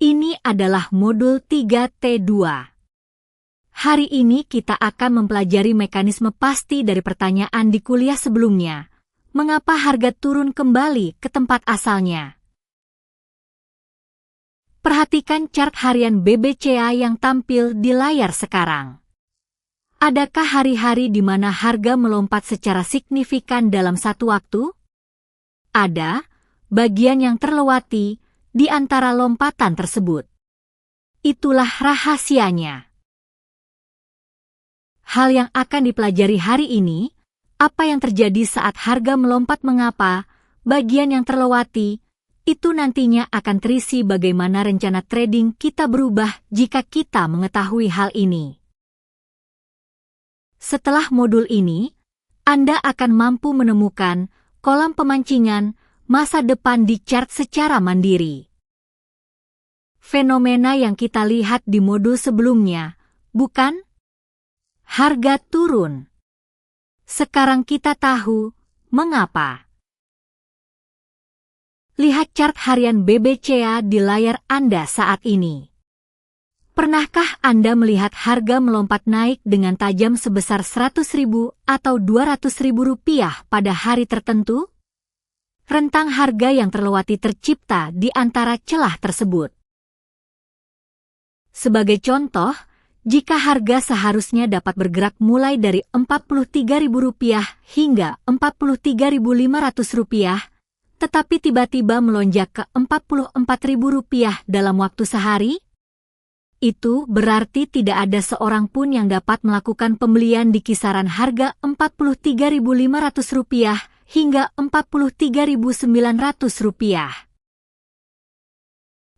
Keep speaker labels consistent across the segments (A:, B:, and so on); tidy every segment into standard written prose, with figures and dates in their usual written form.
A: Ini adalah modul 3T2. Hari ini kita akan mempelajari mekanisme pasti dari pertanyaan di kuliah sebelumnya. Mengapa harga turun kembali ke tempat asalnya? Perhatikan chart harian BBCA yang tampil di layar sekarang. Adakah hari-hari di mana harga melompat secara signifikan dalam satu waktu? Ada, bagian yang terlewati di antara lompatan tersebut. Itulah rahasianya. Hal yang akan dipelajari hari ini, apa yang terjadi saat harga melompat, mengapa, bagian yang terlewati, itu nantinya akan terisi bagaimana rencana trading kita berubah jika kita mengetahui hal ini. Setelah modul ini, Anda akan mampu menemukan kolam pemancingan masa depan di chart secara mandiri. Fenomena yang kita lihat di modul sebelumnya, bukan? Harga turun. Sekarang kita tahu mengapa. Lihat chart harian BBCA di layar Anda saat ini. Pernahkah Anda melihat harga melompat naik dengan tajam sebesar 100.000 atau 200.000 rupiah pada hari tertentu? Rentang harga yang terlewati tercipta di antara celah tersebut. Sebagai contoh, jika harga seharusnya dapat bergerak mulai dari Rp43.000 hingga Rp43.500, tetapi tiba-tiba melonjak ke Rp44.000 dalam waktu sehari, itu berarti tidak ada seorang pun yang dapat melakukan pembelian di kisaran harga Rp43.500 hingga Rp43.900.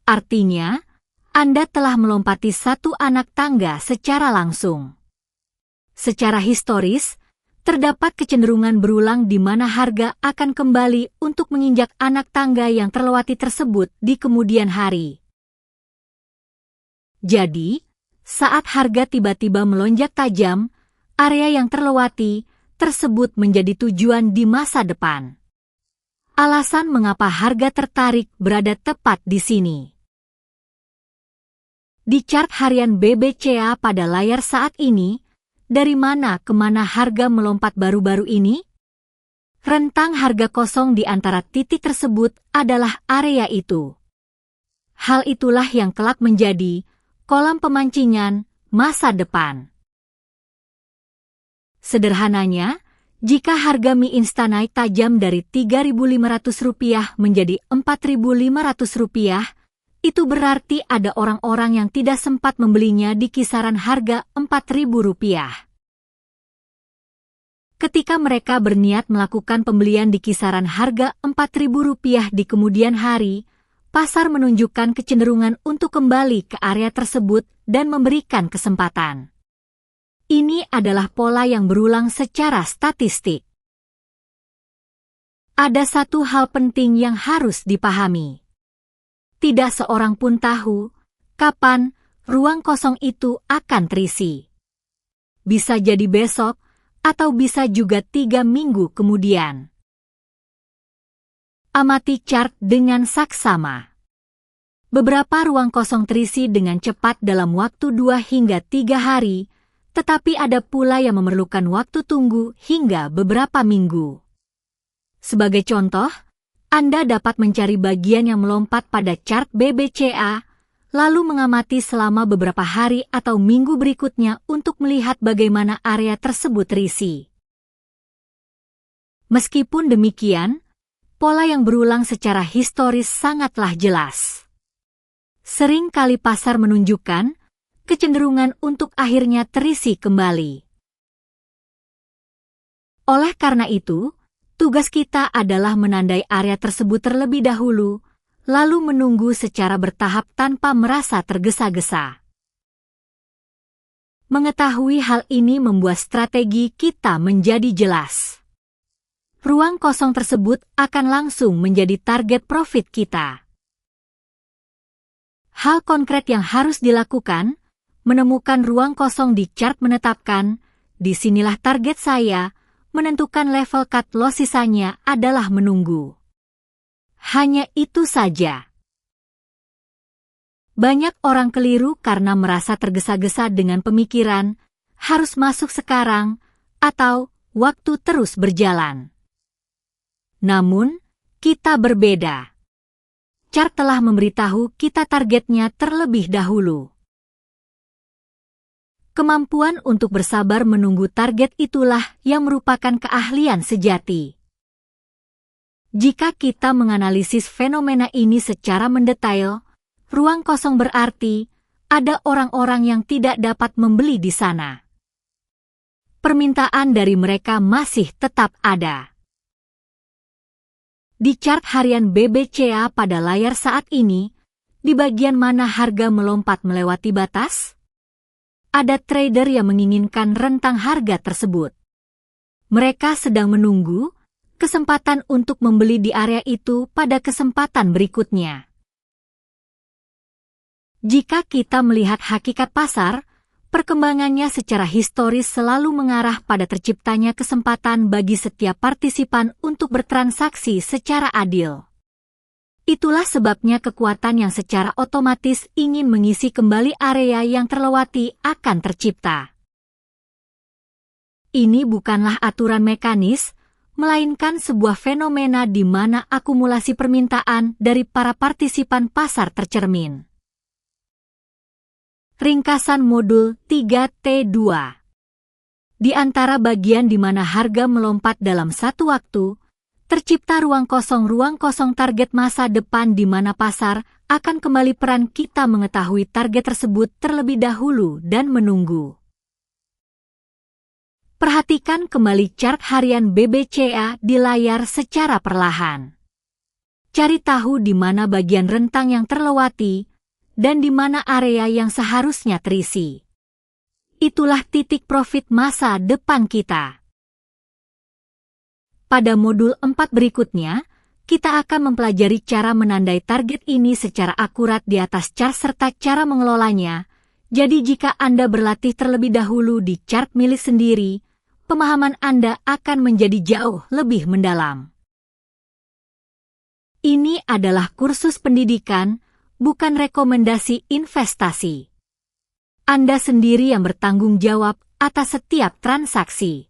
A: Artinya, Anda telah melompati satu anak tangga secara langsung. Secara historis, terdapat kecenderungan berulang di mana harga akan kembali untuk menginjak anak tangga yang terlewati tersebut di kemudian hari. Jadi, saat harga tiba-tiba melonjak tajam, area yang terlewati tersebut menjadi tujuan di masa depan. Alasan mengapa harga tertarik berada tepat di sini. Di chart harian BBCA pada layar saat ini, dari mana ke mana harga melompat baru-baru ini? Rentang harga kosong di antara titik tersebut adalah area itu. Hal itulah yang kelak menjadi kolam pemancingan masa depan. Sederhananya, jika harga mie instan naik tajam dari Rp3.500 menjadi Rp4.500, itu berarti ada orang-orang yang tidak sempat membelinya di kisaran harga Rp4.000. Ketika mereka berniat melakukan pembelian di kisaran harga Rp4.000 di kemudian hari, pasar menunjukkan kecenderungan untuk kembali ke area tersebut dan memberikan kesempatan. Ini adalah pola yang berulang secara statistik. Ada satu hal penting yang harus dipahami. Tidak seorang pun tahu kapan ruang kosong itu akan terisi. Bisa jadi besok, atau bisa juga 3 minggu kemudian. Amati chart dengan saksama. Beberapa ruang kosong terisi dengan cepat dalam waktu 2 hingga 3 hari, tetapi ada pula yang memerlukan waktu tunggu hingga beberapa minggu. Sebagai contoh, Anda dapat mencari bagian yang melompat pada chart BBCA, lalu mengamati selama beberapa hari atau minggu berikutnya untuk melihat bagaimana area tersebut terisi. Meskipun demikian, pola yang berulang secara historis sangatlah jelas. Sering kali pasar menunjukkan kecenderungan untuk akhirnya terisi kembali. Oleh karena itu, tugas kita adalah menandai area tersebut terlebih dahulu, lalu menunggu secara bertahap tanpa merasa tergesa-gesa. Mengetahui hal ini membuat strategi kita menjadi jelas. Ruang kosong tersebut akan langsung menjadi target profit kita. Hal konkret yang harus dilakukan, menemukan ruang kosong di chart, menetapkan, disinilah target saya, menentukan level cut loss, sisanya adalah menunggu. Hanya itu saja. Banyak orang keliru karena merasa tergesa-gesa dengan pemikiran, harus masuk sekarang, atau waktu terus berjalan. Namun, kita berbeda. Chart telah memberitahu kita targetnya terlebih dahulu. Kemampuan untuk bersabar menunggu target itulah yang merupakan keahlian sejati. Jika kita menganalisis fenomena ini secara mendetail, ruang kosong berarti ada orang-orang yang tidak dapat membeli di sana. Permintaan dari mereka masih tetap ada. Di chart harian BBCA pada layar saat ini, di bagian mana harga melompat melewati batas? Ada trader yang menginginkan rentang harga tersebut. Mereka sedang menunggu kesempatan untuk membeli di area itu pada kesempatan berikutnya. Jika kita melihat hakikat pasar, perkembangannya secara historis selalu mengarah pada terciptanya kesempatan bagi setiap partisipan untuk bertransaksi secara adil. Itulah sebabnya kekuatan yang secara otomatis ingin mengisi kembali area yang terlewati akan tercipta. Ini bukanlah aturan mekanis, melainkan sebuah fenomena di mana akumulasi permintaan dari para partisipan pasar tercermin. Ringkasan modul 3T2. Di antara bagian di mana harga melompat dalam satu waktu, tercipta ruang kosong target masa depan di mana pasar akan kembali peran kita mengetahui target tersebut terlebih dahulu dan menunggu. Perhatikan kembali chart harian BBCA di layar secara perlahan. Cari tahu di mana bagian rentang yang terlewati dan di mana area yang seharusnya terisi. Itulah titik profit masa depan kita. Pada modul 4 berikutnya, kita akan mempelajari cara menandai target ini secara akurat di atas chart serta cara mengelolanya. Jadi jika Anda berlatih terlebih dahulu di chart milik sendiri, pemahaman Anda akan menjadi jauh lebih mendalam. Ini adalah kursus pendidikan, bukan rekomendasi investasi. Anda sendiri yang bertanggung jawab atas setiap transaksi.